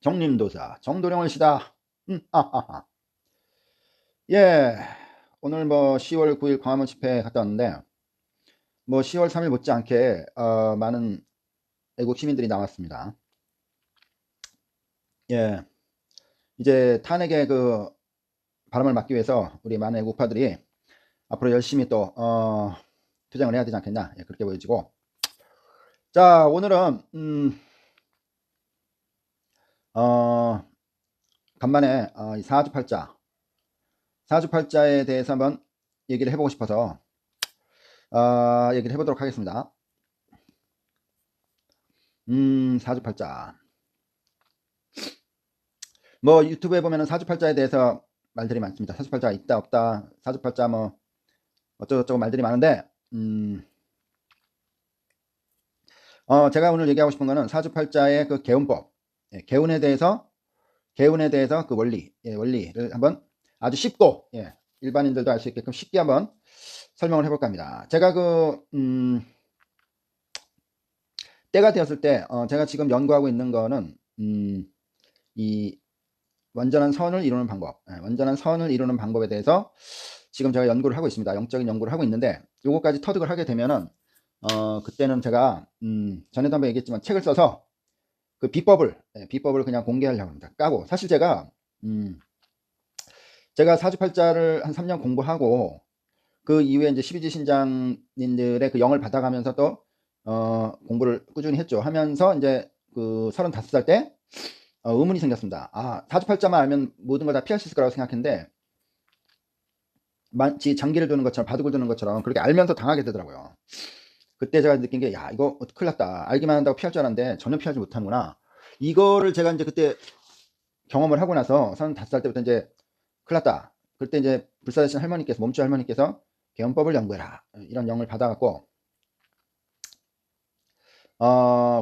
정림도사 정도령을 시다. 아하하. 예, 오늘 뭐 10월 9일 광화문 집회 갔다 왔는데 뭐 10월 3일 못지않게 많은 애국 시민들이 나왔습니다. 예, 이제 탄핵의 그 바람을 막기 위해서 우리 많은 애국파들이 앞으로 열심히 또 투쟁을 해야 되지 않겠나, 예, 그렇게 보여지고. 자, 오늘은 간만에 이 사주팔자에 대해서 한번 얘기를 해보고 싶어서 얘기를 해보도록 하겠습니다. 사주팔자. 뭐 유튜브에 보면은 사주팔자에 대해서 말들이 많습니다. 사주팔자가 있다 없다, 사주팔자 뭐 어쩌고저쩌고 말들이 많은데 제가 오늘 얘기하고 싶은 거는 사주팔자의 그 개운법, 예, 개운에 대해서 그 원리, 예, 원리를 한번 아주 쉽고, 예, 일반인들도 알 수 있게끔 쉽게 한번 설명을 해볼까 합니다. 제가 때가 되었을 때 제가 지금 연구하고 있는 거는 이 완전한 선을 이루는 방법, 완전한 선을 이루는 방법에 대해서 지금 제가 연구를 하고 있습니다. 영적인 연구를 하고 있는데, 요거까지 터득을 하게 되면은 그때는 제가 전에도 한번 얘기했지만 책을 써서 그 비법을 그냥 공개하려고 합니다. 까고. 사실 제가 사주팔자를 한 3년 공부하고 그 이후에 이제 12지 신장님들의 그 영을 받아가면서 또 공부를 꾸준히 했죠. 하면서 이제 그 35살 때 의문이 생겼습니다. 사주팔자만 알면 모든 걸 다 피할 수 있을 거라고 생각했는데, 마치 장기를 두는 것처럼, 바둑을 두는 것처럼 그렇게 알면서 당하게 되더라고요. 그때 제가 느낀 게, 야, 이거 큰일 났다. 알기만 한다고 피할 줄 알았는데 전혀 피하지 못하는구나. 이거를 제가 이제 그때 경험을 하고 나서 35살 때부터 이제 큰일 났다. 그때 이제 불사되신 할머니께서, 몸주 할머니께서 개헌법을 연구해라, 이런 영을 받아갖고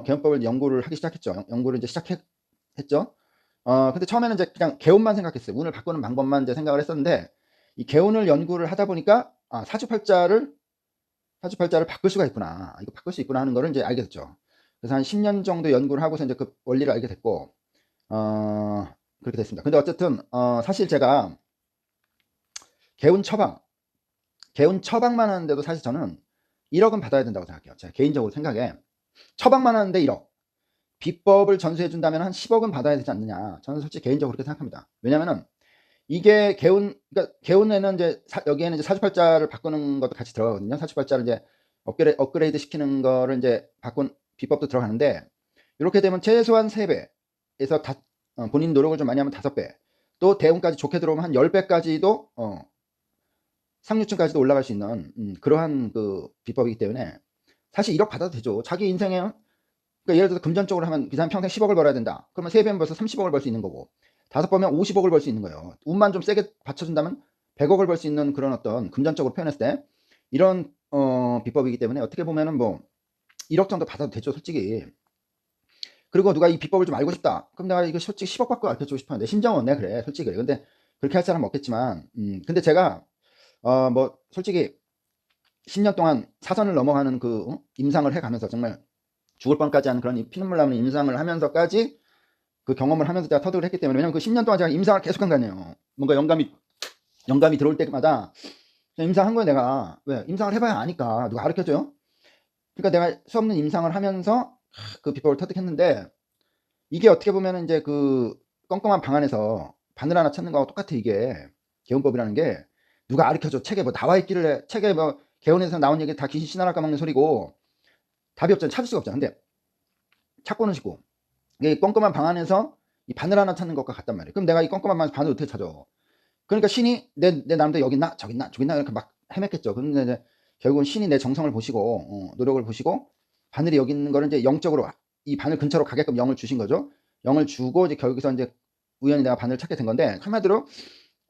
개헌법을 연구를 하기 시작했죠. 연구를 이제 시작했죠. 근데 처음에는 이제 그냥 개운만 생각했어요. 운을 바꾸는 방법만 이제 생각을 했었는데, 이 개운을 연구를 하다 보니까 사주팔자를 바꿀 수가 있구나. 이거 바꿀 수 있구나 하는 거를 이제 알게 됐죠. 그래서 한 10년 정도 연구를 하고서 이제 그 원리를 알게 됐고, 그렇게 됐습니다. 근데 어쨌든 사실 제가 개운 처방만 하는데도 사실 저는 1억은 받아야 된다고 생각해요. 제가 개인적으로 생각에 처방만 하는데 1억, 비법을 전수해 준다면 한 10억은 받아야 되지 않느냐, 저는 솔직히 개인적으로 그렇게 생각합니다. 왜냐면은 이게 그러니까 개운에는 이제 여기에는 이제 사주팔자를 바꾸는 것도 같이 들어가거든요. 사주팔자를 이제 업그레이드 시키는 거를 이제 바꾼 비법도 들어가는데, 이렇게 되면 최소한 3배에서 본인 노력을 좀 많이 하면 5배, 또 대운까지 좋게 들어오면 한 10배까지도 상류층까지도 올라갈 수 있는 그러한 그 비법이기 때문에 사실 1억 받아도 되죠. 자기 인생에, 그러니까 예를 들어서 금전적으로 하면 그 사람 평생 10억을 벌어야 된다. 그러면 3배면 벌써 30억을 벌 수 있는 거고, 5번면 50억을 벌 수 있는 거예요. 운만 좀 세게 받쳐준다면 100억을 벌 수 있는 그런 어떤 금전적으로 표현했을 때 이런 비법이기 때문에 어떻게 보면은 뭐 1억 정도 받아도 되죠, 솔직히. 그리고 누가 이 비법을 좀 알고 싶다, 그럼 내가 이거 솔직히 10억 받고 알려주고 싶어. 내 심정은 내 그래, 솔직히 그래. 근데 그렇게 할 사람은 없겠지만, 근데 제가 뭐 솔직히 10년 동안 사선을 넘어가는 그 임상을 해가면서 정말 죽을 뻔까지 하는 그런 피눈물 나는 임상을 하면서까지 그 경험을 하면서 제가 터득을 했기 때문에, 왜냐면 그 10년 동안 제가 임상을 계속한 거 아니에요. 뭔가 영감이 들어올 때마다 임상한 거예요. 내가 왜 임상을 해봐야 아니까, 누가 가르쳐줘요? 그러니까 내가 수없는 임상을 하면서 그 비법을 터득했는데, 이게 어떻게 보면 이제 그 껌껌한 방 안에서 바늘 하나 찾는 거하고 똑같아. 이게 개운법이라는 게 누가 가르쳐줘, 책에 뭐 나와 있기를 해. 책에 뭐 개운에서 나온 얘기 다 귀신 씨나라 까먹는 소리고 답이 없잖아. 찾을 수가 없잖아. 근데 찾고는 싶고, 이게 껌껌한 방 안에서 이 바늘 하나 찾는 것과 같단 말이에요. 그럼 내가 이 껌껌한 방에서 바늘 어떻게 찾아? 그러니까 신이 내 나름대로 여기 있나 저기 있나 저기 있나 이렇게 막 헤맸겠죠. 그런데 이제 결국은 신이 내 정성을 보시고 노력을 보시고 바늘이 여기 있는 거를 이제 영적으로 이 바늘 근처로 가게끔 영을 주신 거죠. 영을 주고 이제 거기서 이제 우연히 내가 바늘을 찾게 된 건데, 한마디로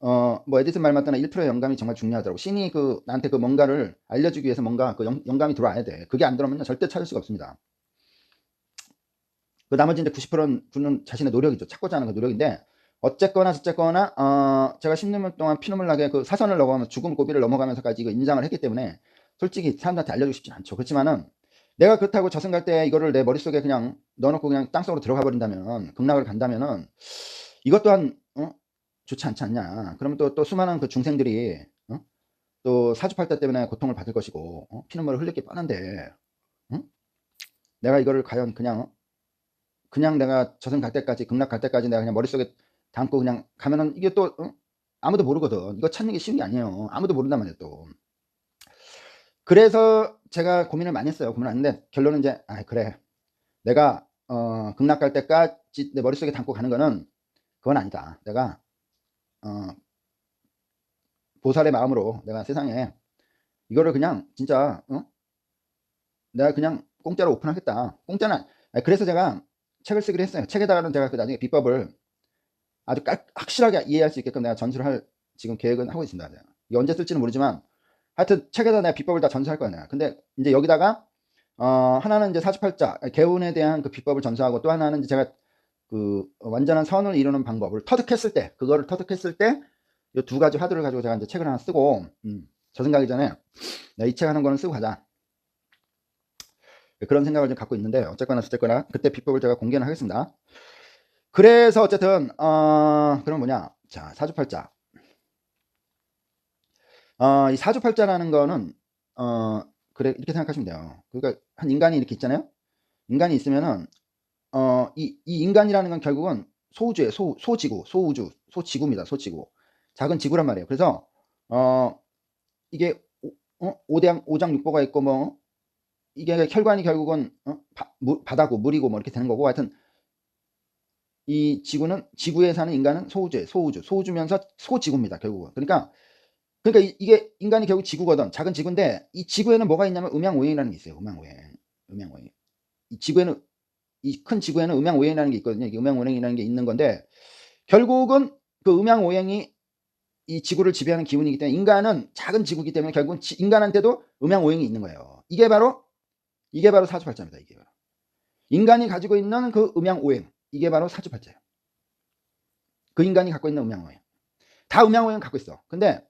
뭐 에디슨 말 맞다나 1%의 영감이 정말 중요하더라고. 신이 그 나한테 그 뭔가를 알려주기 위해서 뭔가 그 영감이 들어와야 돼. 그게 안 들어오면 절대 찾을 수가 없습니다. 그 나머지 이제 90%는 자신의 노력이죠. 찾고자 하는 그 노력인데, 어쨌거나 저쨌거나 제가 10년 동안 피눈물 나게 그 사선을 넘어가면서, 죽음 고비를 넘어가면서까지 그 임상을 했기 때문에 솔직히 사람들한테 알려주고 싶진 않죠. 그렇지만은 내가 그렇다고 저승 갈 때 이거를 내 머릿속에 그냥 넣어놓고 그냥 땅속으로 들어가 버린다면, 극락을 간다면은 이것 또한 좋지 않지 않냐. 그러면 또 수많은 그 중생들이 또 사주팔자 때문에 고통을 받을 것이고 피눈물을 흘릴 게 뻔한데, 내가 이거를 과연 그냥 내가 저승 갈 때까지, 극락 갈 때까지 내가 그냥 머릿속에 담고 그냥 가면은 이게 또 아무도 모르거든. 이거 찾는 게 쉬운 게 아니에요. 아무도 모른단 말이에요 또. 그래서 제가 고민을 많이 했어요. 고민을 했는데 결론은 이제 그래, 내가 극락 갈 때까지 내 머릿속에 담고 가는 거는 그건 아니다. 내가 보살의 마음으로 내가 세상에 이거를 그냥 진짜 내가 그냥 공짜로 오픈하겠다. 공짜는 그래서 제가 책을 쓰기로 했어요. 책에다가는 제가 그 나중에 비법을 아주 확실하게 이해할 수 있게끔 내가 전수를 할 지금 계획은 하고 있습니다. 이게 언제 쓸지는 모르지만 하여튼 책에다 내가 비법을 다 전수할 거야. 내가. 근데 이제 여기다가 하나는 이제 사주팔자 개운에 대한 그 비법을 전수하고, 또 하나는 이제 제가 그 완전한 선을 이루는 방법을 터득했을 때, 그거를 터득했을 때 이 두 가지 화두를 가지고 제가 이제 책을 하나 쓰고 저승 가기 전에 이 책 하는 거는 쓰고 가자, 그런 생각을 좀 갖고 있는데, 어쨌거나 그때 비법을 제가 공개는 하겠습니다. 그래서 어쨌든 그럼 뭐냐, 자 사주팔자. 이 사주팔자라는 거는 그래, 이렇게 생각하시면 돼요. 그러니까 한 인간이 이렇게 있잖아요. 인간이 있으면은 이 인간이라는 건 결국은 소우주예요. 소지구, 소우주, 소지구입니다. 소지구. 작은 지구란 말이에요. 그래서 이게 오장육부가 있고 뭐 이게 혈관이 결국은 바다고 물이고 뭐 이렇게 되는 거고, 하여튼 이 지구는, 지구에 사는 인간은 소우주예요. 소우주면서 소지구입니다. 결국은. 그러니까 이게 인간이 결국 지구거든. 작은 지구인데 이 지구에는 뭐가 있냐면 음양오행이라는 게 있어요. 음양오행. 이 지구에는, 이 큰 지구에는 음양오행이라는 게 있거든요. 이게 음양오행이라는 게 있는 건데, 결국은 그 음양오행이 이 지구를 지배하는 기운이기 때문에, 인간은 작은 지구이기 때문에 결국은 인간한테도 음양오행이 있는 거예요. 이게 바로 사주팔자입니다. 이게 바로 인간이 가지고 있는 그 음양오행, 이게 바로 사주팔자예요. 그 인간이 갖고 있는 음양오행, 다 음양오행 갖고 있어. 근데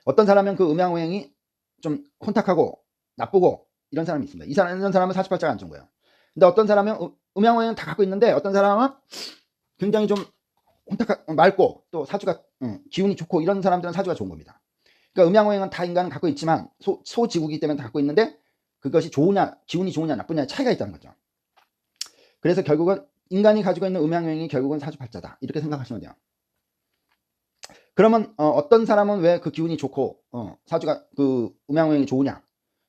어떤 사람은 그 음양오행이 좀 혼탁하고 나쁘고 이런 사람이 있습니다. 이런 사람은 사주팔자가 안 좋은 거예요. 근데 어떤 사람은 음양오행은 다 갖고 있는데, 어떤 사람은 굉장히 좀 맑고 또 사주가 기운이 좋고, 이런 사람들은 사주가 좋은 겁니다. 그러니까 음양오행은 다 인간은 갖고 있지만 소지구이기 때문에 다 갖고 있는데, 그것이 좋으냐, 기운이 좋으냐 나쁘냐 차이가 있다는 거죠. 그래서 결국은 인간이 가지고 있는 음양오행이 결국은 사주팔자다, 이렇게 생각하시면 돼요. 그러면 어떤 사람은 왜 그 기운이 좋고 사주가 그 음양오행이 좋으냐,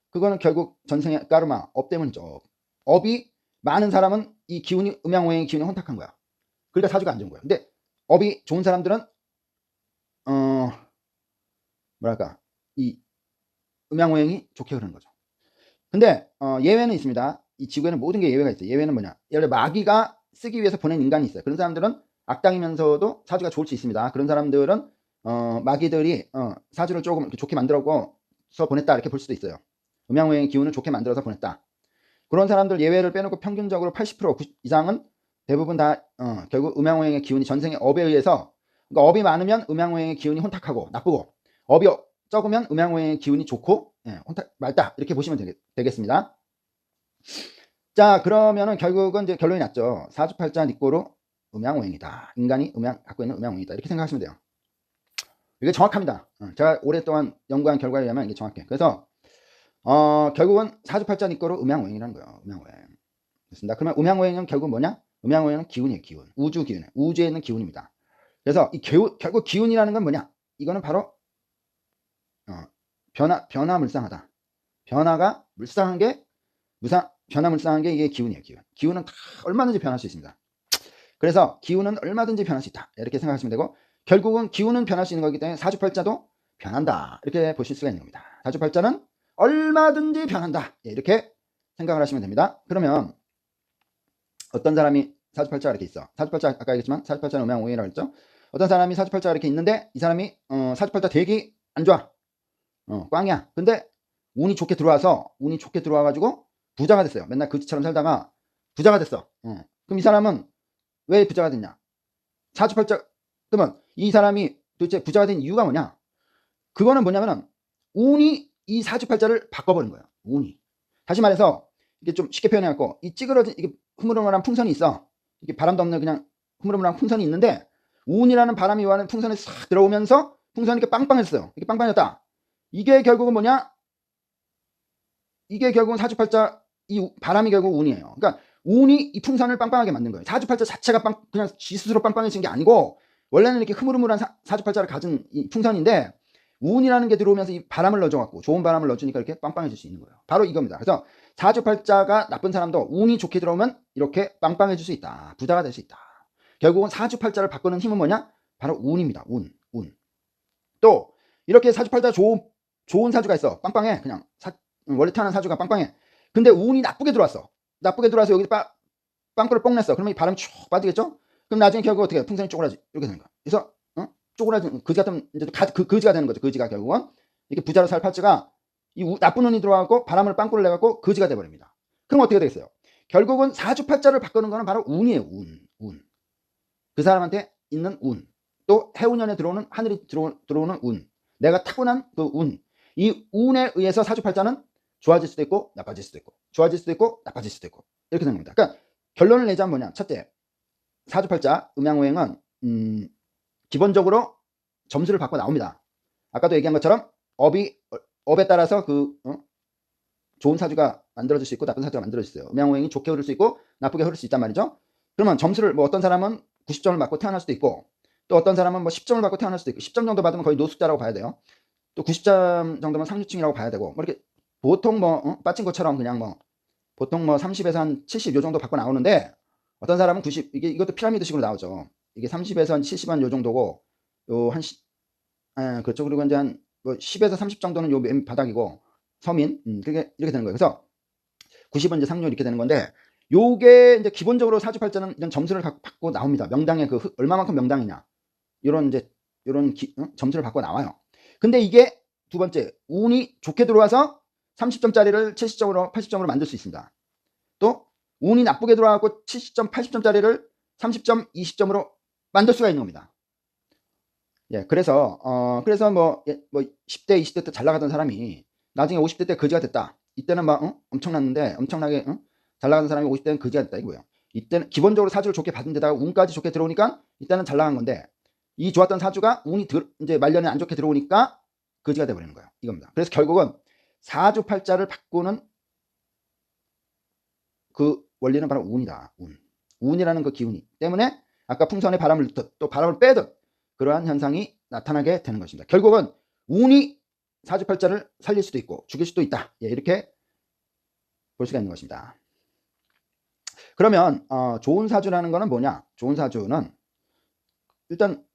그거는 결국 전생의 까르마, 업 때문이죠. 업이 많은 사람은 이 기운이, 음양오행의 기운이 혼탁한 거야. 그러니까 사주가 안 좋은 거야. 근데 업이 좋은 사람들은 뭐랄까, 이 음양오행이 좋게 흐르는 거죠. 근데 예외는 있습니다. 이 지구에는 모든 게 예외가 있어요. 예외는 뭐냐, 예를 들어 마귀가 쓰기 위해서 보낸 인간이 있어요. 그런 사람들은 악당이면서도 사주가 좋을 수 있습니다. 그런 사람들은 마귀들이 사주를 조금 좋게 만들어서 보냈다, 이렇게 볼 수도 있어요. 음양오행의 기운을 좋게 만들어서 보냈다. 그런 사람들 예외를 빼놓고 평균적으로 80% 이상은 대부분 다 결국 음양오행의 기운이 전생의 업에 의해서, 그러니까 업이 많으면 음양오행의 기운이 혼탁하고 나쁘고, 업이 적으면 음양오행의 기운이 좋고 혼탁 맑다, 이렇게 보시면 되겠습니다. 자, 그러면은 결국은 이제 결론이 났죠. 사주팔자 니꼬로 음양오행이다. 인간이 갖고 있는 음양오행이다, 이렇게 생각하시면 돼요. 이게 정확합니다. 제가 오랫동안 연구한 결과에 의하면 이게 정확해. 그래서 결국은 사주팔자 니꼬로 음양오행이라는 거예요. 음양오행. 됐습니다. 그러면 음양오행은 결국 뭐냐? 음양오행은 기운이에요. 기운. 우주 기운. 우주에 있는 기운입니다. 그래서 이 결국 기운이라는 건 뭐냐? 이거는 바로 변화물상하다. 변화가 물상한 게 변화물상한 게 이게 기운이에요. 기운은 다 얼마든지 변할 수 있습니다. 그래서 기운은 얼마든지 변할 수 있다, 이렇게 생각하시면 되고, 결국은 기운은 변할 수 있는 거기 때문에 사주팔자도 변한다, 이렇게 보실 수가 있는 겁니다. 사주팔자는 얼마든지 변한다, 이렇게 생각을 하시면 됩니다. 그러면 어떤 사람이 사주팔자가 이렇게 있어. 사주팔자 아까 얘기했지만 사주팔자는 음양오행이라고 했죠. 어떤 사람이 사주팔자가 이렇게 있는데, 이 사람이 사주팔자 되게 안 좋아. 꽝이야. 근데 운이 좋게 들어와가지고 부자가 됐어요. 맨날 그지처럼 살다가 부자가 됐어. 그럼 이 사람은 왜 부자가 됐냐? 사주팔자, 그러면 이 사람이 도대체 부자가 된 이유가 뭐냐? 그거는 뭐냐면은 운이 이 사주팔자를 바꿔버린 거예요. 운이. 다시 말해서 이게 좀 쉽게 표현해갖고, 이 찌그러진, 이게 흐물흐물한 풍선이 있어. 이게 바람도 없는 그냥 흐물흐물한 풍선이 있는데, 운이라는 바람이 와는 풍선에 싹 들어오면서 풍선이 이렇게 빵빵했어요. 이게 빵빵했다. 이게 결국은 뭐냐? 이게 결국은 사주팔자, 이 바람이 결국 운이에요. 그러니까 운이 이 풍선을 빵빵하게 만든 거예요. 사주팔자 자체가 그냥 지 스스로 빵빵해진 게 아니고, 원래는 이렇게 흐물흐물한 사주팔자를 가진 이 풍선인데, 운이라는 게 들어오면서 이 바람을 넣어줘갖고, 좋은 바람을 넣어주니까 이렇게 빵빵해질 수 있는 거예요. 바로 이겁니다. 그래서 사주팔자가 나쁜 사람도 운이 좋게 들어오면 이렇게 빵빵해질 수 있다. 부자가 될 수 있다. 결국은 사주팔자를 바꾸는 힘은 뭐냐? 바로 운입니다. 운. 또 이렇게 사주팔자 좋은 사주가 있어. 빵빵해. 그냥 원래 태어난 사주가 빵빵해. 근데 운이 나쁘게 들어왔어. 나쁘게 들어와서 여기 빵꾸를 뻥 냈어. 그러면 이 바람이 쭉 빠지겠죠? 그럼 나중에 결국 어떻게 해? 풍선이 쪼그라지. 이렇게 되는 거야. 그래서 쪼그라지, 거지 같은 이제 거지가 되는 거죠. 거지가 결국은 이렇게 부자로 살 팔자가 이 나쁜 운이 들어와갖고 바람을 빵꾸를 내갖고 거지가 돼버립니다. 그럼 어떻게 되겠어요? 결국은 사주팔자를 바꾸는 거는 바로 운이에요. 운. 그 사람한테 있는 운. 또 해운년에 들어오는, 하늘이 들어오는 운. 내가 타고난 그 운. 이 운에 의해서 사주팔자는 좋아질 수도 있고 나빠질 수도 있고, 좋아질 수도 있고 나빠질 수도 있고, 이렇게 되는 겁니다. 그러니까 결론을 내자면 뭐냐? 첫째, 사주팔자 음양오행은 기본적으로 점수를 받고 나옵니다. 아까도 얘기한 것처럼 업에 따라서 좋은 사주가 만들어질 수 있고 나쁜 사주가 만들어질 수 있어요. 음양오행이 좋게 흐를 수 있고 나쁘게 흐를 수 있단 말이죠. 그러면 점수를 뭐 어떤 사람은 90점을 받고 태어날 수도 있고, 또 어떤 사람은 뭐 10점을 받고 태어날 수도 있고, 10점 정도 받으면 거의 노숙자라고 봐야 돼요. 또 90점 정도면 상류층이라고 봐야 되고, 뭐 이렇게 보통 빠진 것처럼 그냥 보통 30에서 한 70 요 정도 받고 나오는데, 어떤 사람은 90, 이것도 피라미드식으로 나오죠. 이게 30에서 한 70한 요 정도고, 그렇죠. 그리고 이제 한 10에서 30 정도는 요 맨 바닥이고, 서민, 그게 이렇게 되는 거예요. 그래서 90은 이제 상류 이렇게 되는 건데, 요게 이제 기본적으로 사주팔자는 이런 점수를 받고 나옵니다. 명당의 얼마만큼 명당이냐. 요런 점수를 받고 나와요. 근데 이게 두 번째, 운이 좋게 들어와서 30점짜리를 70점으로, 80점으로 만들 수 있습니다. 또 운이 나쁘게 들어와서 70점, 80점짜리를 30점, 20점으로 만들 수가 있는 겁니다. 예, 그래서 10대, 20대 때 잘 나가던 사람이 나중에 50대 때 거지가 됐다. 이때는 엄청나게 잘 나가는 사람이 50대는 거지가 됐다 이거예요. 이때는 기본적으로 사주를 좋게 받은 데다가 운까지 좋게 들어오니까 이때는 잘 나간 건데, 이 좋았던 사주가 운이 이제 말년에 안 좋게 들어오니까 거지가 돼버리는 거예요. 이겁니다. 그래서 결국은 사주팔자를 바꾸는 그 원리는 바로 운이다. 운이라는 그 기운이 때문에 아까 풍선에 바람을 넣듯 또 바람을 빼듯 그러한 현상이 나타나게 되는 것입니다. 결국은 운이 사주팔자를 살릴 수도 있고 죽일 수도 있다. 예, 이렇게 볼 수가 있는 것입니다. 그러면 좋은 사주라는 거는 뭐냐? 좋은 사주는 일단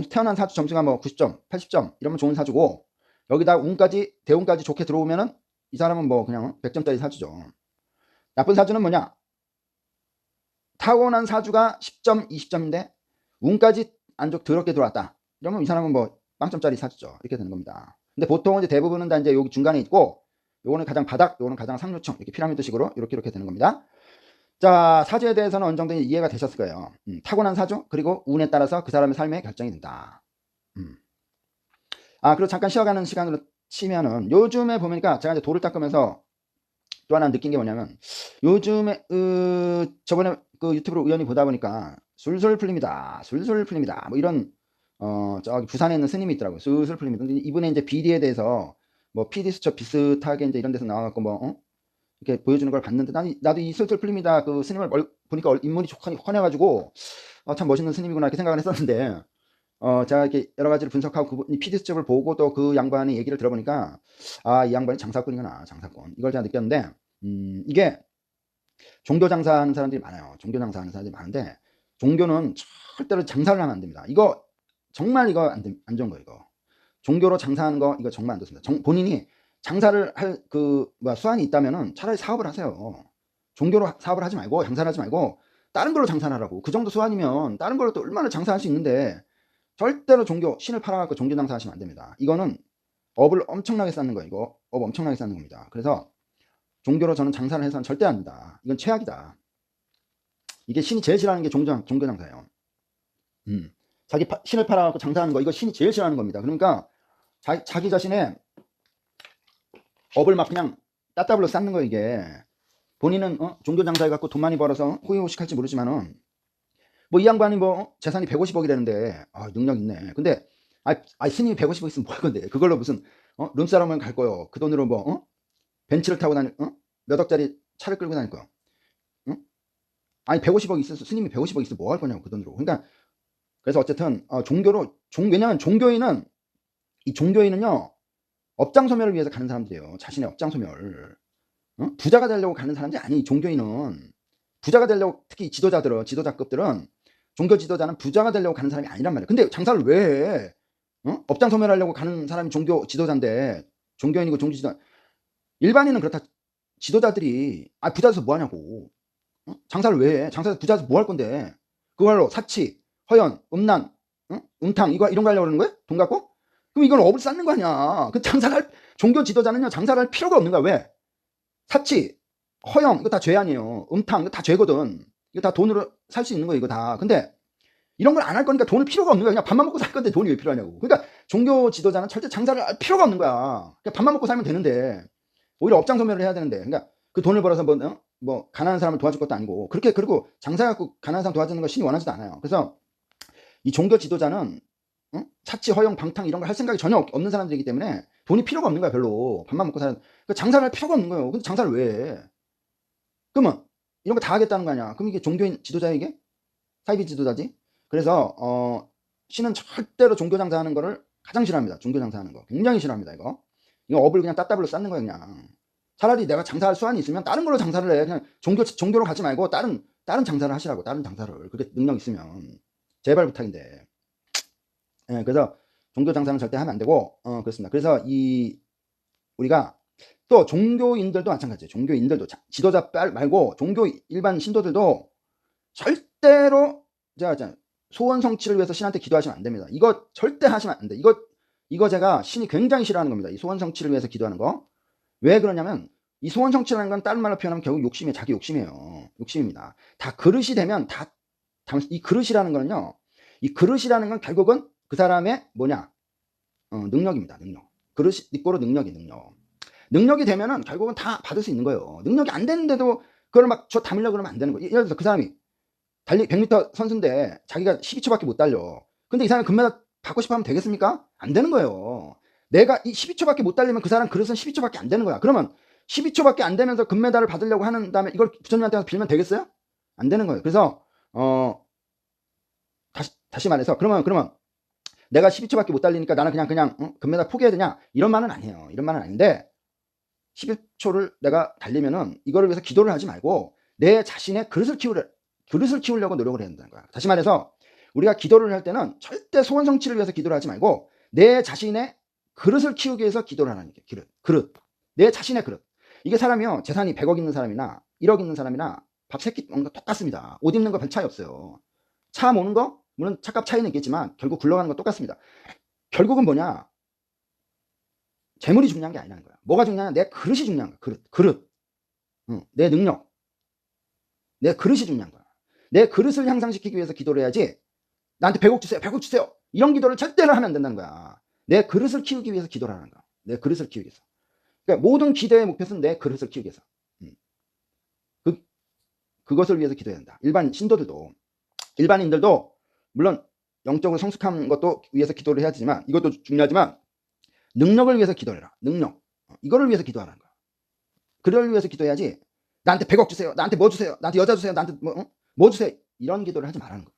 태어난 사주 점수가 90점, 80점 이러면 좋은 사주고, 여기다 운까지, 대운까지 좋게 들어오면은 이 사람은 그냥 100점짜리 사주죠. 나쁜 사주는 뭐냐? 타고난 사주가 10점, 20점인데 운까지 안 좋게 더럽게 들어왔다. 이러면 이 사람은 0점짜리 사주죠. 이렇게 되는 겁니다. 근데 보통은 이제 대부분은 다 이제 여기 중간에 있고, 요거는 가장 바닥, 요거는 가장 상류층, 이렇게 피라미드식으로 이렇게 되는 겁니다. 자, 사주에 대해서는 어느 정도 이해가 되셨을 거예요. 타고난 사주, 그리고 운에 따라서 그 사람의 삶에 결정이 된다. 그리고 잠깐 쉬어가는 시간으로 치면은, 요즘에 보니까 제가 이제 돌을 닦으면서 또 하나 느낀 게 뭐냐면, 요즘에 저번에 그 유튜브로 우연히 보다 보니까 술술 풀립니다. 이런 저기 부산에 있는 스님이 있더라고요. 술술 풀립니다. 근데 이분의 이제 비리에 대해서 PD 수첩 비슷하게 이제 이런 데서 나와갖고 이렇게 보여주는 걸 봤는데, 나도 이 술술 풀립니다. 그 스님을 보니까 인물이 환해가지고 참 멋있는 스님이구나 이렇게 생각을 했었는데, 제가 이렇게 여러 가지를 분석하고 이 PD 수첩을 보고 또 그 양반의 얘기를 들어보니까, 이 양반이 장사꾼이구나, 장사꾼. 이걸 제가 느꼈는데, 이게 종교 장사하는 사람들이 많아요. 종교 장사하는 사람들이 많은데, 종교는 절대로 장사를 하면 안 됩니다. 이거 정말 이거 안 좋은 거예요. 이거 종교로 장사하는 거 이거 정말 안 좋습니다. 본인이 장사를 할 수완이 있다면은 차라리 사업을 하세요. 종교로 사업을 하지 말고, 장사를 하지 말고 다른 걸로 장사를 하라고. 그 정도 수완이면 다른 걸로 또 얼마나 장사할 수 있는데, 절대로 신을 팔아갖고 종교 장사 하시면 안 됩니다. 이거는 업을 엄청나게 쌓는 거예요. 이거 업 엄청나게 쌓는 겁니다. 그래서 종교로 저는 장사를 해서는 절대 안 된다. 이건 최악이다. 이게 신이 제일 싫어하는 게 종교 장사예요. 신을 팔아갖고 장사하는 거, 이거 신이 제일 싫어하는 겁니다. 그러니까 자기 자신의 업을 막 그냥 따따블로 쌓는 거, 이게 본인은 종교 장사해갖고 돈 많이 벌어서 호의호식할지 모르지만은 뭐 이 양반이 뭐 재산이 150억이라는데 능력 있네. 근데 스님이 150억 있으면 뭐 할 건데 그걸로 무슨 룸사롱을 갈 거요. 그 돈으로 뭐 벤츠를 타고 다닐 몇 억짜리 차를 끌고 다닐 거요. 아니 150억 있어서 스님이 150억 있으면 뭐 할 거냐고 그 돈으로. 그러니까 그래서 어쨌든 왜냐면 종교인은요 업장 소멸을 위해서 가는 사람들이에요. 자신의 업장 소멸. 부자가 되려고 가는 사람들이 아니. 종교인은 부자가 되려고, 특히 지도자급들은, 종교 지도자는 부자가 되려고 가는 사람이 아니란 말이에요. 근데 장사를 왜 해? 업장 소멸하려고 가는 사람이 종교 지도자인데, 종교인이고 종교 지도자. 일반인은 그렇다. 지도자들이 부자 돼서 뭐 하냐고. 장사를 왜 해? 장사해서 부자 돼서 뭐 할 건데. 그걸로 사치, 허연, 음란, 음탕 이런 거 하려고 그러는 거야? 돈 갖고? 그럼 이건 업을 쌓는 거 아니야. 종교 지도자는요 장사를 할 필요가 없는 거야. 왜? 사치, 허영 이거 다 죄 아니에요. 음탕 이거 다 죄거든. 이거 다 돈으로 살 수 있는 거예요. 이거 다. 근데 이런 걸 안 할 거니까 돈을 필요가 없는 거야. 그냥 밥만 먹고 살 건데 돈이 왜 필요하냐고. 그러니까 종교 지도자는 절대 장사를 할 필요가 없는 거야. 그냥 밥만 먹고 살면 되는데 오히려 업장 소멸을 해야 되는데. 그러니까 그 돈을 벌어서 뭐 가난한 사람을 도와줄 것도 아니고. 그리고 장사해갖고 가난한 사람 도와주는 거 신이 원하지도 않아요. 그래서 이 종교 지도자는 사치, 허영, 방탕 이런 걸 할 생각이 전혀 없는 사람들이기 때문에 돈이 필요가 없는 거야. 별로. 밥만 먹고 사는. 그러니까 장사를 할 필요가 없는 거예요. 근데 장사를 왜 해? 그러면 이런 거 다 하겠다는 거 아니야. 그럼 이게 종교인 지도자에게 사이비 지도자지. 그래서 신은 절대로 종교 장사하는 거를 가장 싫어합니다. 종교 장사하는 거 굉장히 싫어합니다. 이거 업을 그냥 따따블로 쌓는 거예요. 그냥 차라리 내가 장사할 수완이 있으면 다른 걸로 장사를 해. 그냥 종교로 가지 말고 다른 장사를 하시라고. 다른 장사를. 그게 능력 있으면 제발 부탁인데. 예, 그래서 종교 장사는 절대 하면 안 되고 그렇습니다. 그래서 우리가 또 종교인들도 마찬가지예요. 종교인들도 지도자 말고 종교 일반 신도들도 절대로 제가 소원 성취를 위해서 신한테 기도하시면 안 됩니다. 이거 절대 하시면 안 돼. 이거 제가 신이 굉장히 싫어하는 겁니다. 이 소원 성취를 위해서 기도하는 거. 왜 그러냐면 이 소원 성취라는 건 다른 말로 표현하면 결국 욕심이에요. 자기 욕심이에요. 욕심입니다. 다 그릇이 되면 이 그릇이라는 거는요. 이 그릇이라는 건 결국은 그 사람의 뭐냐? 능력입니다. 능력. 그릇이 니꼬로 능력이. 능력이 되면은 결국은 다 받을 수 있는 거예요. 능력이 안 되는데도 그걸 막 담으려고 그러면 안 되는 거예요. 예를 들어서 그 사람이 100m 선수인데 자기가 12초밖에 못 달려. 근데 이 사람이 금메달 받고 싶어 하면 되겠습니까? 안 되는 거예요. 내가 이 12초밖에 못 달리면 그 사람 그릇은 12초밖에 안 되는 거야. 그러면 12초밖에 안 되면서 금메달을 받으려고 하는 다음에 이걸 부처님한테 가서 빌면 되겠어요? 안 되는 거예요. 그래서 다시 말해서 그러면 내가 12초밖에 못 달리니까 나는 그냥 금메달 포기해야 되냐? 이런 말은 아니에요. 이런 말은 아닌데 11초를 내가 달리면은 이거를 위해서 기도를 하지 말고 내 자신의 그릇을 키우려고 노력을 해야 된다는 거야. 다시 말해서 우리가 기도를 할 때는 절대 소원 성취를 위해서 기도를 하지 말고 내 자신의 그릇을 키우기 위해서 기도를 하는 게 그릇. 내 자신의 그릇. 이게 사람이요. 재산이 100억 있는 사람이나 1억 있는 사람이나 밥 3끼 먹는 거 똑같습니다. 옷 입는 거 별 차이 없어요. 차 모는 거 물론 차값 차이는 있겠지만 결국 굴러가는 거 똑같습니다. 결국은 뭐냐? 재물이 중요한 게 아니라는 거야. 뭐가 중요하냐? 내 그릇이 중요한 거야. 그릇. 내 능력. 내 그릇이 중요한 거야. 내 그릇을 향상시키기 위해서 기도를 해야지 나한테 100억 주세요. 100억 주세요. 이런 기도를 절대로 하면 안 된다는 거야. 내 그릇을 키우기 위해서 기도를 하는 거야. 내 그릇을 키우기 위해서. 그러니까 모든 기도의 목표는 내 그릇을 키우기 위해서. 그것을 위해서 기도해야 한다. 일반 신도들도, 일반인들도 물론 영적으로 성숙한 것도 위해서 기도를 해야 되지만 이것도 중요하지만 능력을 위해서 기도를 해라. 능력. 이거를 위해서 기도하라는 거야. 그걸 위해서 기도해야지 나한테 100억 주세요. 나한테 뭐 주세요. 나한테 여자 주세요. 나한테 뭐 주세요. 이런 기도를 하지 말라는 거야.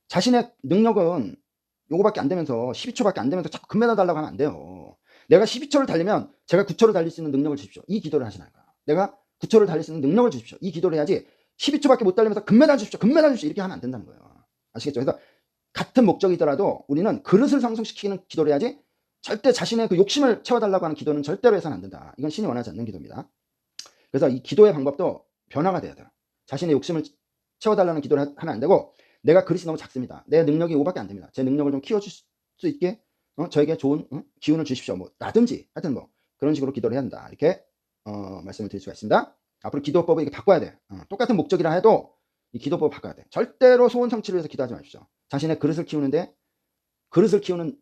자신의 능력은 요거밖에 안 되면서 12초밖에 안 되면서 자꾸 금메달 달라고 하면 안 돼요. 내가 12초를 달리면 제가 9초를 달릴 수 있는 능력을 주십시오. 이 기도를 하시는 거야. 내가 9초를 달릴 수 있는 능력을 주십시오. 이 기도를 해야지 12초밖에 못 달리면서 금메달 주십시오. 금메달 주십시오. 이렇게 하면 안 된다는 거예요. 아시겠죠? 그래서 같은 목적이더라도 우리는 그릇을 성숙시키는 기도를 해야지 절대 자신의 그 욕심을 채워달라고 하는 기도는 절대로 해서는 안 된다. 이건 신이 원하지 않는 기도입니다. 그래서 이 기도의 방법도 변화가 돼야 돼요. 자신의 욕심을 채워달라는 기도를 하면 안 되고 내가 그릇이 너무 작습니다. 내 능력이 이거밖에 안 됩니다. 제 능력을 좀 키워줄 수 있게 저에게 좋은 기운을 주십시오. 뭐 라든지 하여튼 뭐 그런 식으로 기도를 해야 한다. 이렇게 말씀을 드릴 수가 있습니다. 앞으로 기도법을 이렇게 바꿔야 돼. 똑같은 목적이라 해도 이 기도법을 바꿔야 돼. 절대로 소원 성취를 위해서 기도하지 마십시오. 자신의 그릇을 키우는데 그릇을 키우기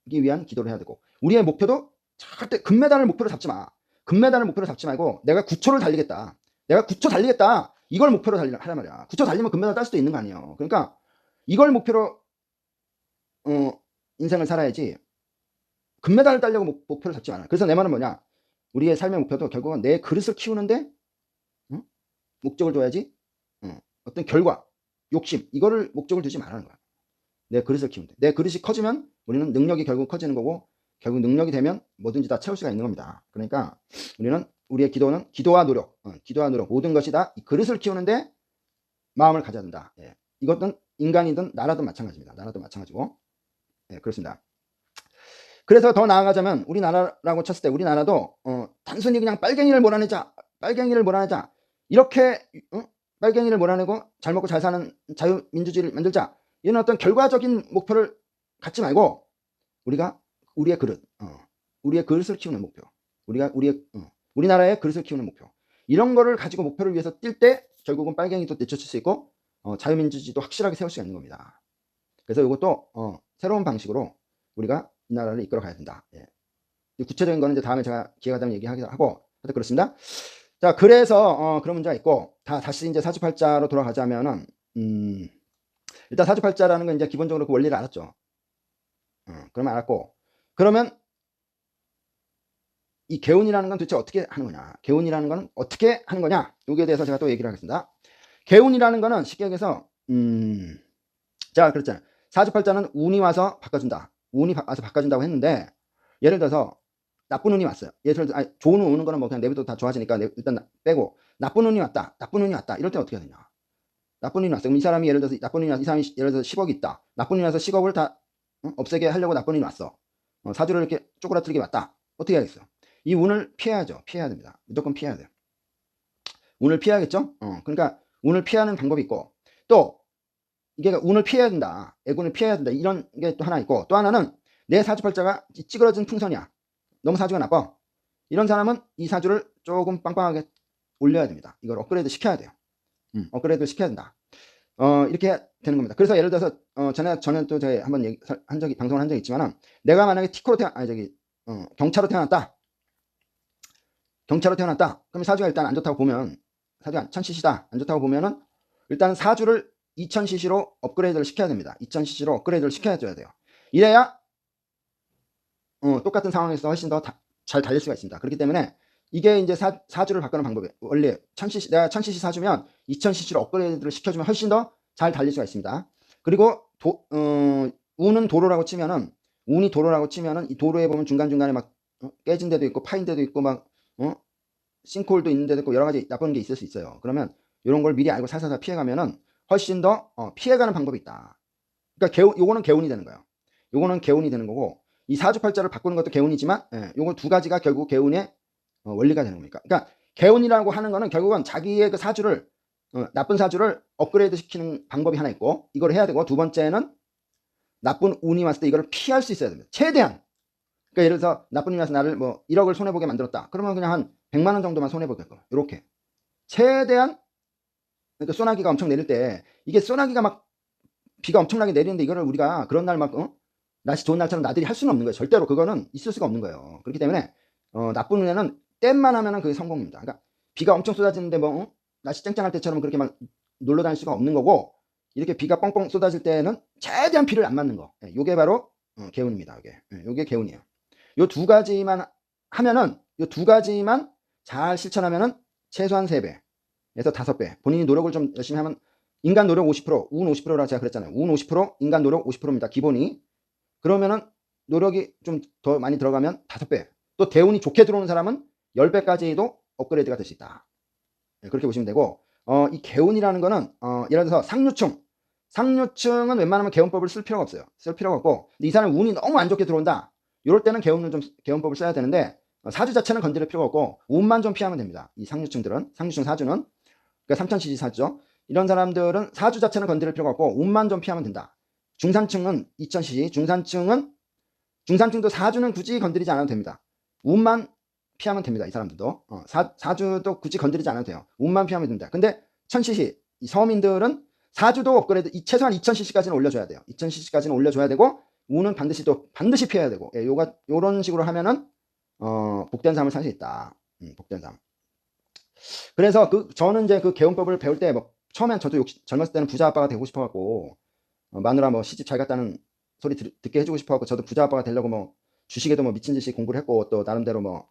위한 기도를 해야 되고 우리의 목표도 절대 금메달을 목표로 잡지 마. 금메달을 목표로 잡지 말고 내가 9초를 달리겠다. 내가 9초 달리겠다. 이걸 목표로 하란 말이야. 9초 달리면 금메달 딸 수도 있는 거 아니에요. 그러니까 이걸 목표로 인생을 살아야지 금메달을 따려고 목표를 잡지 않아. 그래서 내 말은 뭐냐? 우리의 삶의 목표도 결국은 내 그릇을 키우는데 목적을 둬야지. 어떤 결과, 욕심 이거를 목적을 두지 말라는 거야. 내 그릇을 키우는데 내 그릇이 커지면 우리는 능력이 결국 커지는 거고, 결국 능력이 되면 뭐든지 다 채울 수가 있는 겁니다. 그러니까 우리는 우리의 기도는 기도와 노력, 모든 것이 다 이 그릇을 키우는데 마음을 가져야 된다. 예. 이것은 인간이든 나라든 마찬가지입니다. 나라도 마찬가지고. 예, 그렇습니다. 그래서 더 나아가자면 우리나라라고 쳤을 때 우리나라도 단순히 그냥 빨갱이를 몰아내자 이렇게 빨갱이를 몰아내고 잘 먹고 잘 사는 자유민주주의를 만들자, 이런 어떤 결과적인 목표를 갖지 말고 우리가 우리의 그릇, 우리의 그릇을 키우는 목표, 우리나라의 그릇을 키우는 목표, 이런 거를 가지고 목표를 위해서 뛸 때 결국은 빨갱이도 내쫓을 수 있고 자유민주주의도 확실하게 세울 수가 있는 겁니다. 그래서 이것도 새로운 방식으로 우리가 이 나라를 이끌어 가야 된다. 예. 구체적인 거는 이제 다음에 제가 기회가 되면 얘기하기도 하고, 하여튼 그렇습니다. 자, 그래서 그런 문제가 있고, 다시 이제 사주팔자로 돌아가자면은 일단 사주팔자라는 건 이제 기본적으로 그 원리를 알았죠. 그러면 알았고, 그러면 이 개운이라는 건 도대체 어떻게 하는 거냐? 개운이라는 건 어떻게 하는 거냐? 여기에 대해서 제가 또 얘기를 하겠습니다. 개운이라는 거는 쉽게 얘기해서 자, 그렇잖아요. 사주팔자는 운이 와서 바꿔준다. 운이 와서 바꿔준다고 했는데, 예를 들어서 나쁜 운이 왔어요. 예를 들어서 좋은 운 오는 거는 뭐 그냥 내비도 다 좋아지니까 일단 빼고, 나쁜 운이 왔다. 이럴 때 어떻게 해야 되냐? 나쁜 운이 왔어. 그럼 이 사람이 예를 들어서 나쁜 운이 와서, 이 사람이 예를 들어서 10억이 있다. 나쁜 운이 와서 10억을 다 없애게 하려고 나쁜 운이 왔어. 사주를 이렇게 쪼그라뜨리게 왔다. 어떻게 해야겠어? 이 운을 피해야죠. 피해야 됩니다. 무조건 피해야 돼요. 운을 피해야겠죠? 그러니까 운을 피하는 방법이 있고, 또 이게 운을 피해야 된다. 애군을 피해야 된다. 이런 게 또 하나 있고, 또 하나는 내 사주팔자가 찌그러진 풍선이야. 너무 사주가 나빠. 이런 사람은 이 사주를 조금 빵빵하게 올려야 됩니다. 이걸 업그레이드 시켜야 돼요. 업그레이드 시켜야 된다. 이렇게 되는 겁니다. 그래서 예를 들어서 전에 또 제가 한번 방송을 한 적이 있지만은, 내가 만약에 경차로 태어났다. 그럼 사주가 일단 안 좋다고 보면, 사주가 1000cc다. 안 좋다고 보면은 일단 사주를 2000cc로 업그레이드를 시켜야 됩니다. 2000cc로 업그레이드를 시켜줘야 돼요. 이래야 똑같은 상황에서 훨씬 더 잘 달릴 수가 있습니다. 그렇기 때문에 이게 이제 사주를 바꾸는 방법이에요. 원래 1000cc, 내가 1000cc 사주면 2000cc로 업그레이드를 시켜주면 훨씬 더 잘 달릴 수가 있습니다. 그리고 운은 도로라고 치면은, 이 도로에 보면 중간중간에 막 깨진 데도 있고 파인 데도 있고 막 싱크홀도 있는 데도 있고 여러 가지 나쁜 게 있을 수 있어요. 그러면 이런 걸 미리 알고 살살 피해가면은 훨씬 더 피해가는 방법이 있다. 그러니까 요거는 개운이 되는 거예요. 요거는 개운이 되는 거고, 이 사주팔자를 바꾸는 것도 개운이지만, 요거 두 가지가 결국 개운의 원리가 되는 겁니다. 그러니까 개운이라고 하는 거는 결국은 자기의 그 사주를, 나쁜 사주를 업그레이드 시키는 방법이 하나 있고, 이걸 해야 되고, 두 번째는 나쁜 운이 왔을 때 이걸 피할 수 있어야 됩니다. 최대한. 그러니까 예를 들어서 나쁜 운이 와서 나를 뭐 1억을 손해보게 만들었다. 그러면 그냥 한 100만 원 정도만 손해보게끔. 이렇게. 최대한, 그러니까 소나기가 엄청 내릴 때, 이게 소나기가 막 비가 엄청나게 내리는데 이거를 우리가 그런 날 막 날씨 좋은 날처럼 나들이 할 수는 없는 거예요. 절대로 그거는 있을 수가 없는 거예요. 그렇기 때문에 나쁜 운에는 땜만 하면은 그게 성공입니다. 그러니까 비가 엄청 쏟아지는데 뭐 날씨 쨍쨍할 때처럼 그렇게 막 놀러 다닐 수가 없는 거고, 이렇게 비가 뻥뻥 쏟아질 때는 최대한 비를 안 맞는 거. 요게 바로 개운입니다. 요게 개운이에요. 요 두 가지만 하면은, 요 두 가지만 잘 실천하면은 최소한 3배에서 5배. 본인이 노력을 좀 열심히 하면, 인간 노력 50%, 운 50%라고 제가 그랬잖아요. 운 50%, 인간 노력 50%입니다. 기본이. 그러면은 노력이 좀 더 많이 들어가면 5배. 또 대운이 좋게 들어오는 사람은 10배까지도 업그레이드가 될 수 있다. 그렇게 보시면 되고, 이 개운이라는 거는 예를 들어서 상류층은 웬만하면 개운법을 쓸 필요가 없어요. 쓸 필요가 없고, 근데 이 사람 운이 너무 안 좋게 들어온다. 이럴 때는 개운법을 써야 되는데, 사주 자체는 건드릴 필요가 없고 운만 좀 피하면 됩니다. 이 상류층 사주는, 그러니까 3000cc 사주죠. 이런 사람들은 사주 자체는 건드릴 필요가 없고 운만 좀 피하면 된다. 중산층은 2000cc, 중산층도 사주는 굳이 건드리지 않아도 됩니다. 운만 피하면 됩니다. 이 사람들도 사주도 굳이 건드리지 않아도 돼요. 운만 피하면 됩니다. 근데 1000cc 이 서민들은 사주도 업그레이드 최소한 2000cc까지는 올려줘야 돼요. 2000cc까지는 올려줘야 되고, 운은 반드시 피해야 되고, 요런 식으로 하면은 복된 삶을 살 수 있다. 복된 삶. 그래서 저는 이제 그 개운법을 배울 때 뭐 처음엔 저도 젊었을 때는 부자 아빠가 되고 싶어갖고 마누라 뭐 시집 잘 갔다는 소리 듣게 해주고 싶어갖고 저도 부자 아빠가 되려고 뭐 주식에도 뭐 미친 듯이 공부를 했고 또 나름대로 뭐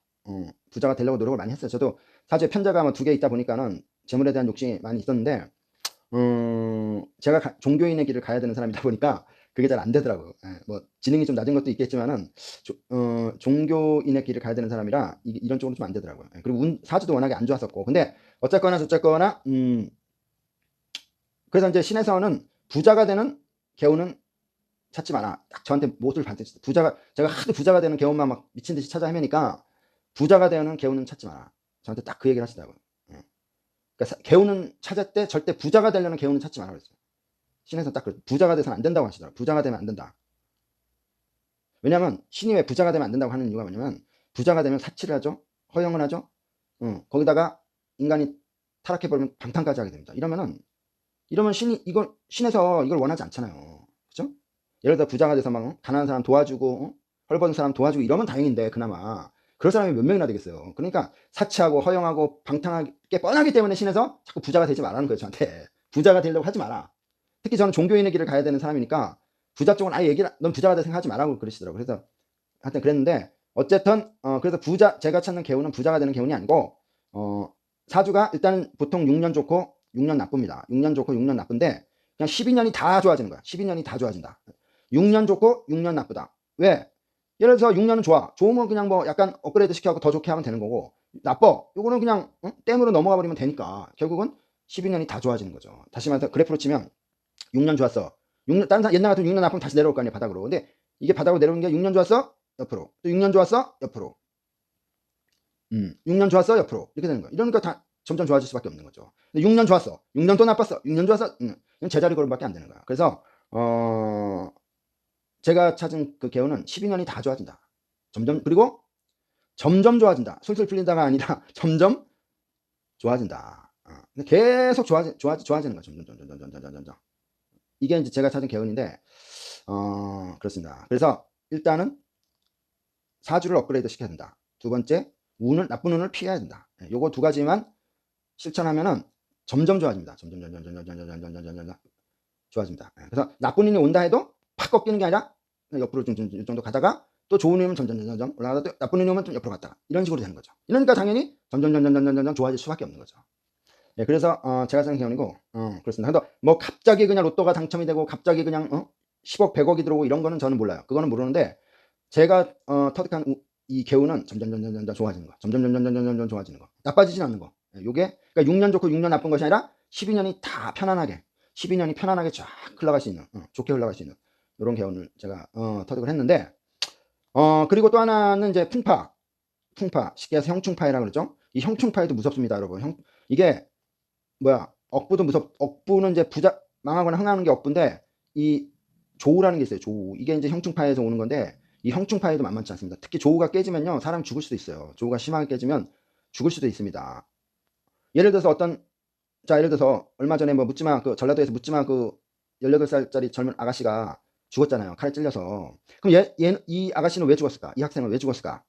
부자가 되려고 노력을 많이 했어요. 저도 사주에 편자가 뭐 2개 있다 보니까는 재물에 대한 욕심이 많이 있었는데 제가 종교인의 길을 가야 되는 사람이다 보니까 그게 잘 안 되더라고요. 예, 뭐 지능이 좀 낮은 것도 있겠지만은 종교인의 길을 가야 되는 사람이라 이런 쪽으로 좀 안 되더라고요. 예, 그리고 사주도 워낙에 안 좋았었고 근데 어쨌거나 저쨌거나 그래서 이제 신에서는 부자가 되는 개운은 찾지 마라. 딱 저한테 못을 반드시 제가 하도 부자가 되는 개운만 막 미친 듯이 찾아 헤매니까 부자가 되는 개운은 찾지 마라. 저한테 딱 그 얘기를 하시더라고요. 예. 그러니까 개운은 찾을 때 절대 부자가 되려는 개운은 찾지 마라 그랬어요. 신에서 딱 그랬어요. 부자가 돼서는 안 된다고 하시더라고요. 부자가 되면 안 된다. 왜냐면 신이 왜 부자가 되면 안 된다고 하는 이유가 뭐냐면 부자가 되면 사치를 하죠. 허영을 하죠. 거기다가 인간이 타락해버리면 방탕까지 하게 됩니다. 이러면 신에서 이걸 원하지 않잖아요. 그죠? 예를 들어 부자가 돼서 막 가난한 사람 도와주고 헐벗은 사람 도와주고 이러면 다행인데 그나마 그럴 사람이 몇 명이나 되겠어요. 그러니까 사치하고 허영하고 방탕하게 뻔하기 때문에 신에서 자꾸 부자가 되지 말라는 거예요. 저한테 부자가 되려고 하지 마라. 특히 저는 종교인의 길을 가야 되는 사람이니까 부자 쪽은 아예 넌 부자가 될 생각하지 말라고 그러시더라고요. 그래서 하여튼 그랬는데 어쨌든 그래서 제가 찾는 개운은 부자가 되는 개운이 아니고 사주가 일단 보통 6년 좋고 6년 나쁩니다. 6년 좋고 6년 나쁜데 그냥 12년이 다 좋아지는 거야. 12년이 다 좋아진다. 6년 좋고 6년 나쁘다. 왜? 예를 들어서 6년은 좋아. 좋으면 그냥 뭐 약간 업그레이드 시켜갖고 더 좋게 하면 되는 거고 나빠. 요거는 그냥 댐으로 넘어가 버리면 되니까 결국은 12년이 다 좋아지는 거죠. 다시 말해서 그래프로 치면 6년 좋았어. 옛날 같은 6년 나쁘면 다시 내려올 거 아니야 바닥으로. 근데 이게 바닥으로 내려오는 게 6년 좋았어? 옆으로. 또 6년 좋았어? 옆으로. 6년 좋았어? 옆으로. 이렇게 되는 거야. 이러니까 다 점점 좋아질 수밖에 없는 거죠. 근데 6년 좋았어. 6년 또 나빴어. 6년 좋았어. 이건 제자리 걸음밖에 안 되는 거야. 그래서 제가 찾은 그 개요는 12년이 다 좋아진다. 그리고 점점 좋아진다. 술술 풀린다가 아니라 점점 좋아진다. 계속 좋아지는 거야. 점점. 이게 이제 제가 찾은 개요인데 그렇습니다. 그래서 일단은 사주를 업그레이드 시켜야 된다. 두 번째, 나쁜 운을 피해야 된다. 요거 두 가지만 실천하면은 점점 좋아집니다. 점점 좋아집니다. 그래서 나쁜 운이 온다 해도 팍 꺾이는 게 아니라 옆으로 좀 이 정도 가다가 또 좋은 운이 오면 점점 올라가다 또 나쁜 운이 오면 좀 옆으로 갔다가 이런 식으로 되는 거죠. 이러니까 당연히 점점 좋아질 수밖에 없는 거죠. 예, 그래서 제가 생각한 개요이고 그렇습니다. 근데 뭐 갑자기 그냥 로또가 당첨이 되고 갑자기 그냥 10억 100억이 들어오고 이런 거는 저는 몰라요. 그거는 모르는데 제가 터득한 이 개요는 점점 좋아지는 거. 점점 좋아지는 거. 나빠지진 않는 거. 요게 그러니까 6년 좋고 6년 나쁜 것이 아니라 12년이 다 편안하게 12년이 편안하게 쫙 흘러갈 수 있는 좋게 흘러갈 수 있는 이런 개요를 제가 터득을 했는데 그리고 또 하나는 이제 풍파 쉽게 해서 형충파이라고 그러죠. 이 형충파이도 무섭습니다, 여러분. 이게 뭐야 억부는 이제 부자 망하거나 흥하는 게 억부인데 이 조우라는 게 있어요. 조우. 이게 이제 형충파에서 오는 건데 이 형충파에도 만만치 않습니다. 특히 조우가 깨지면요 사람이 죽을 수도 있어요. 조우가 심하게 깨지면 죽을 수도 있습니다. 예를 들어서 예를 들어서 얼마 전에 뭐 묻지마 전라도에서 묻지마 18살짜리 젊은 아가씨가 죽었잖아요. 칼에 찔려서. 그럼 이 아가씨는 왜 죽었을까? 이 학생은 왜 죽었을까?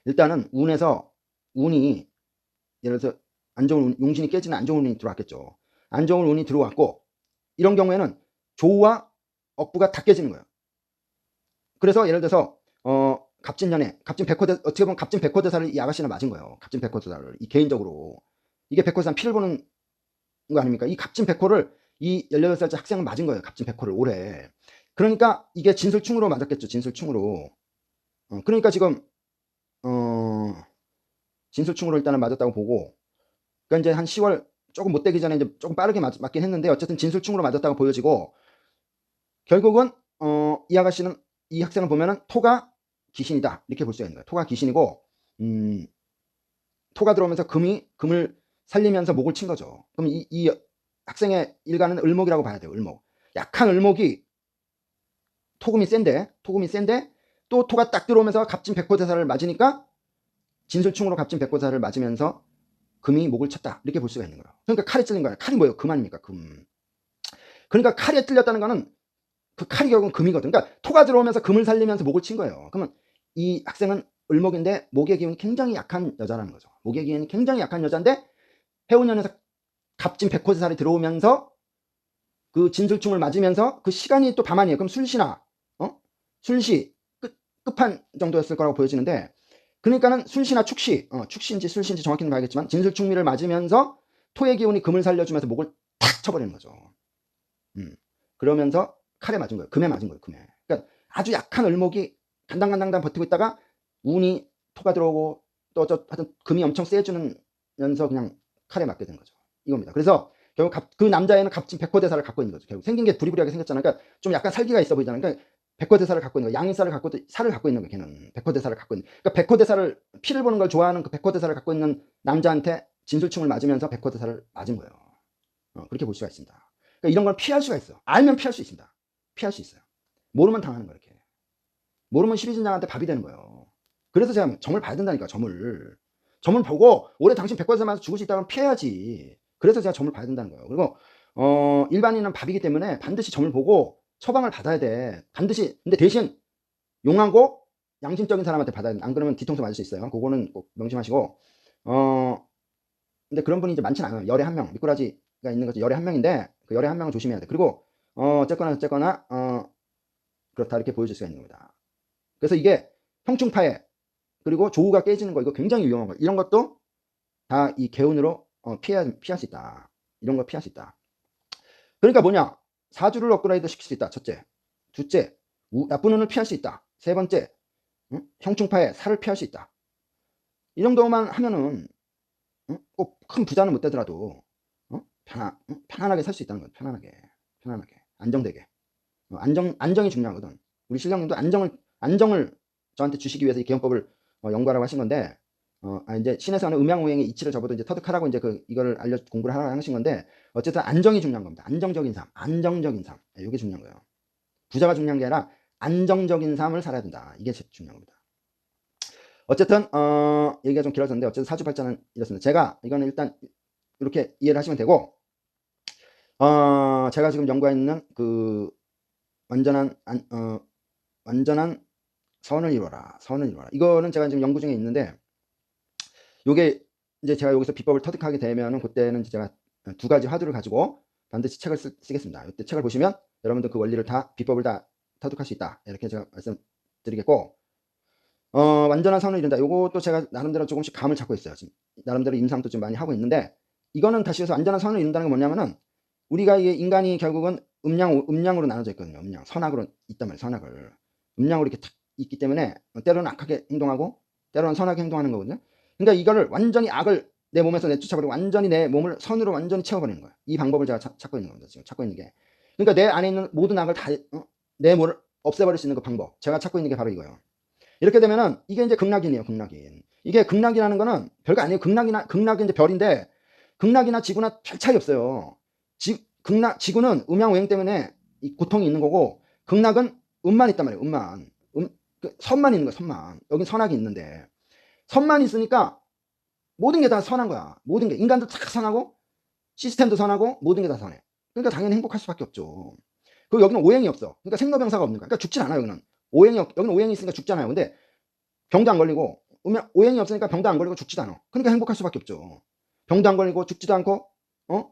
일단은 운이 예를 들어서 안 좋은 용신이 깨지는 안 좋은 운이 들어왔겠죠. 안 좋은 운이 들어왔고 이런 경우에는 조우와 억부가 다 깨지는 거예요. 그래서 예를 들어서 갑진년에 어떻게 보면 갑진 백호대사를 이 아가씨는 맞은 거예요. 갑진 백호대사를 개인적으로 이게 백호대사 피를 보는 거 아닙니까? 이 갑진 백호를 이 18살짜리 학생은 맞은 거예요. 갑진 백호를 올해. 그러니까 이게 진술충으로 맞았겠죠. 진술충으로. 그러니까 지금 진술충으로 일단은 맞았다고 보고 그러니까 이제 한 10월 조금 못 되기 전에 이제 조금 빠르게 맞긴 했는데 어쨌든 진술충으로 맞았다고 보여지고 결국은 이 아가씨는 이 학생을 보면은 토가 귀신이다 이렇게 볼 수가 있는 거예요. 토가 귀신이고 토가 들어오면서 금을 살리면서 목을 친 거죠. 그럼 이 학생의 일가는 을목이라고 봐야 돼요. 을목. 약한 을목이 토금이 센데 또 토가 딱 들어오면서 갑진 백호대사를 맞으니까 진술충으로 갑진 백호대사를 맞으면서 금이 목을 쳤다 이렇게 볼 수가 있는 거예요. 그러니까 칼에 찔린 거예요. 칼이 뭐예요? 금 아닙니까? 금. 그러니까 칼에 찔렸다는 거는 그 칼이 결국은 금이거든. 그러니까 토가 들어오면서 금을 살리면서 목을 친 거예요. 그러면 이 학생은 을목인데 목의 기운이 굉장히 약한 여자라는 거죠. 목의 기운이 굉장히 약한 여자인데 해운년에서 갑진 백호대살이 들어오면서 그 진술충을 맞으면서 그 시간이 또 밤아니에요. 그럼 술시나 술시 끝판 정도였을 거라고 보여지는데, 그러니까는 술시나 축시, 축시인지 술시인지 정확히는 봐야겠지만 진술충미를 맞으면서 토의 기운이 금을 살려주면서 목을 탁 쳐버리는 거죠. 그러면서 칼에 맞은 거예요. 금에 맞은 거예요. 금에. 그러니까 아주 약한 을목이 간당간당 버티고 있다가 운이 토가 들어오고 또 하여튼 금이 엄청 세지면서 그냥 칼에 맞게 된 거죠. 이겁니다. 그래서 결국 그 남자애는 갑진 백호대사를 갖고 있는 거죠. 결국 생긴 게 부리부리하게 생겼잖아요. 그러니까 좀 약간 살기가 있어 보이잖아요. 그러니까 백호대사를 갖고 있는 거예요. 양인살을 갖고 있는 거예요. 걔는 백호대사를 갖고 있는. 그러니까 백호대사를 피를 보는 걸 좋아하는 그 백호대사를 갖고 있는 남자한테 진술충을 맞으면서 백호대사를 맞은 거예요. 그렇게 볼 수가 있습니다. 그러니까 이런 걸 피할 수가 있어. 알면 피할 수 있습니다. 피할 수 있어요. 모르면 당하는 거예요. 이렇게. 모르면 시비진장한테 밥이 되는 거예요. 그래서 제가 점을 봐야 된다니까. 점을 보고 올해 당신 백호대사 맞아서 죽을 수 있다면 피해야지. 그래서 제가 점을 봐야 된다는 거예요. 그리고 일반인은 밥이기 때문에 반드시 점을 보고 처방을 받아야 돼. 반드시. 근데 대신 용하고 양심적인 사람한테 받아야 돼. 안 그러면 뒤통수 맞을 수 있어요. 그거는 꼭 명심하시고. 근데 그런 분이 이제 많지는 않아요. 열에 한 명. 미꾸라지가 있는 거죠. 열에 한 명인데 그 열에 한 명은 조심해야 돼. 그리고 어쨌거나 그렇다 이렇게 보여줄 수가 있는 겁니다. 그래서 이게 형충파에 그리고 조우가 깨지는 거 이거 굉장히 위험한 거. 이런 것도 다 이 개운으로 피할 수 있다. 이런 거 피할 수 있다. 그러니까 뭐냐? 사주를 업그레이드 시킬 수 있다. 첫째. 둘째, 나쁜 운을 피할 수 있다. 세 번째, 형충파에 살을 피할 수 있다. 이 정도만 하면은 꼭 큰 부자는 못 되더라도 편안하게 살 수 있다는 거예요. 편안하게 안정되게. 안정이 중요하거든. 우리 실령님도 안정을 저한테 주시기 위해서 이 개헌법을 연구하라고 하신 건데, 이제 신에서 하는 음양오행의 이치를 접어도 이제 터득하라고 이제 공부를 하라고 하신 건데, 어쨌든 안정이 중요한 겁니다. 안정적인 삶. 네, 이게 중요한 거예요. 부자가 중요한 게 아니라 안정적인 삶을 살아야 된다. 이게 제일 중요한 겁니다. 어쨌든 얘기가 좀 길어졌는데 어쨌든 사주발전은 이렇습니다. 제가 이거는 일단 이렇게 이해를 하시면 되고, 제가 지금 연구하고 있는 그 완전한 선을 이루어라. 이거는 제가 지금 연구 중에 있는데, 요게 이제 제가 여기서 비법을 터득하게 되면은 그때는 제가 두 가지 화두를 가지고 반드시 책을 쓰겠습니다. 이때 책을 보시면 여러분들 그 원리를 다 비법을 다 터득할 수 있다. 이렇게 제가 말씀드리겠고, 완전한 선을 이룬다. 요것도 제가 나름대로 조금씩 감을 잡고 있어요. 지금 나름대로 임상도 좀 많이 하고 있는데, 이거는 다시 해서 완전한 선을 이룬다는 게 뭐냐면은 우리가 이게 인간이 결국은 음양으로 나눠져 있거든요. 선악으로 있단 말이에요. 선악을 음양으로 이렇게 탁 있기 때문에 때로는 악하게 행동하고 때로는 선하게 행동하는 거거든요. 그러니까 이거를 완전히 악을 내 몸에서 내쫓아버리고 완전히 내 몸을 선으로 완전히 채워버리는 거예요. 이 방법을 제가 찾고 있는 겁니다. 지금 찾고 있는 게. 그러니까 내 안에 있는 모든 악을 다 내 몸을 없애버릴 수 있는 그 방법. 제가 찾고 있는 게 바로 이거예요. 이렇게 되면은 이게 이제 극락인이에요. 극락인. 이게 극락이라는 거는 별거 아니에요. 극락이 이제 별인데, 극락이나 지구나 별 차이 없어요. 지구는 음양오행 때문에 이 고통이 있는 거고, 극락은 음만 있단 말이에요. 선만 있는 거야. 선만. 여긴 선악이 있는데 선만 있으니까 모든 게 다 선한 거야. 모든 게 인간도 다 선하고 시스템도 선하고 모든 게 다 선해. 그러니까 당연히 행복할 수밖에 없죠. 그리고 여기는 오행이 없어. 그러니까 생로병사가 없는 거야. 그러니까 죽진 않아요. 여기는 오행이 있으니까 죽잖아요. 근데 병도 안 걸리고, 오행이 없으니까 병도 안 걸리고 죽지도 않아. 그러니까 행복할 수밖에 없죠. 병도 안 걸리고 죽지도 않고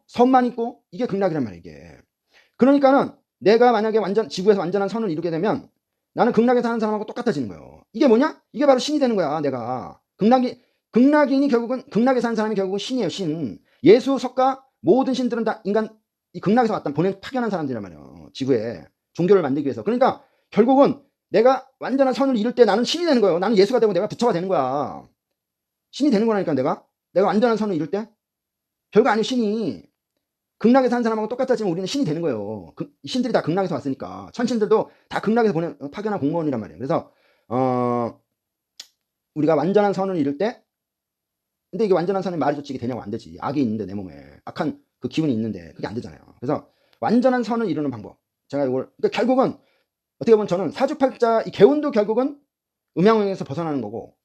선만 있고, 이게 극락이란 말이에요. 이게. 그러니까는 내가 만약에 지구에서 완전한 선을 이루게 되면 나는 극락에 사는 사람하고 똑같아지는 거예요. 이게 뭐냐? 이게 바로 신이 되는 거야. 내가 극락인이 결국은, 극락에 사는 사람이 결국은 신이에요. 신. 예수, 석가 모든 신들은 다 이 극락에서 왔다 파견한 사람들이란 말이에요. 지구에 종교를 만들기 위해서. 그러니까 결국은 내가 완전한 선을 이룰 때 나는 신이 되는 거예요. 나는 예수가 되고 내가 부처가 되는 거야. 신이 되는 거라니까. 내가 완전한 선을 이룰 때 별거 아니에요. 신이 극락에 사는 사람하고 똑같아지면 우리는 신이 되는 거예요. 신들이 다 극락에서 왔으니까. 천신들도 다 극락에서 파견한 공무원이란 말이에요. 그래서 우리가 완전한 선을 이룰 때, 근데 이게 완전한 선이 말이 좋지 이게 되냐고. 안 되지. 악이 있는데, 내 몸에 악한 그 기운이 있는데 그게 안 되잖아요. 그래서 완전한 선을 이루는 방법, 제가 이걸, 그러니까 결국은 어떻게 보면 저는 사주팔자 이 개운도 결국은 음양오행에서 벗어나는 거고,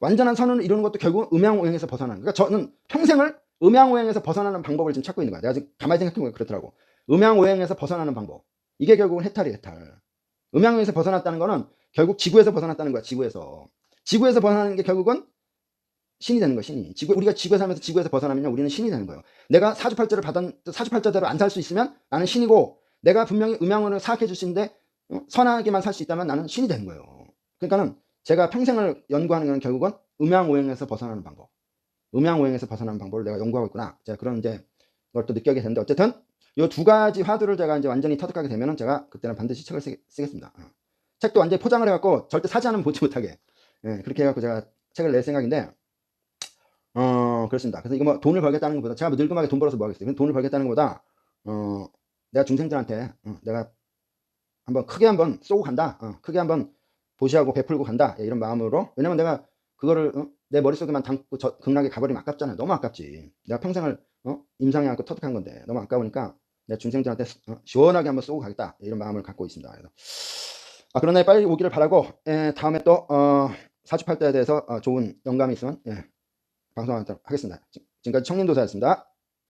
완전한 선을 이루는 것도 결국은 음양오행에서 벗어나는 거예요. 그러니까 저는 평생을 음양오행에서 벗어나는 방법을 지금 찾고 있는 거야. 내가 지금 가만히 생각해보면 그렇더라고. 음양오행에서 벗어나는 방법, 이게 결국은 해탈이에요. 해탈. 음양오행에서 벗어났다는 거는 결국 지구에서 벗어났다는 거야. 지구에서 벗어나는 게 결국은 신이 되는 거예요. 신이. 우리가 지구에 살면서 지구에서 벗어나면요, 우리는 신이 되는 거예요. 내가 사주팔자를 받은 사주팔자대로 안 살 수 있으면 나는 신이고, 내가 분명히 음양운을 사악해 주시는데 선하게만 살 수 있다면 나는 신이 되는 거예요. 그러니까는 제가 평생을 연구하는 건 결국은 음양오행에서 벗어나는 방법, 음양오행에서 벗어나는 방법을 내가 연구하고 있구나. 제가 그런 이제 걸 또 느끼게 되는데, 어쨌든 요 두 가지 화두를 제가 이제 완전히 터득하게 되면은 제가 그때는 반드시 책을 쓰겠습니다. 책도 완전히 포장을 해갖고 절대 사지 않으면 보지 못하게, 그렇게 해갖고 제가 책을 낼 생각인데, 그렇습니다. 그래서 이거 뭐 돈을 벌겠다는 것보다, 제가 뭐 늙음하게 돈 벌어서 뭐 하겠어요. 돈을 벌겠다는 것보다, 내가 중생들한테, 내가 한번 크게 한번 쏘고 간다. 크게 한번 보시하고 베풀고 간다. 이런 마음으로. 왜냐면 내가 그거를 내 머릿속에만 담고 극락에 가버리면 아깝잖아요. 너무 아깝지. 내가 평생을 임상에 안고 터득한 건데 너무 아까우니까 내가 중생들한테 시원하게 한번 쏘고 가겠다. 이런 마음을 갖고 있습니다. 그래서 그런 날 빨리 오기를 바라고, 다음에 또 사주팔자에 대해서 좋은 영감이 있으면 방송하도록 하겠습니다. 지금까지 청림도사였습니다.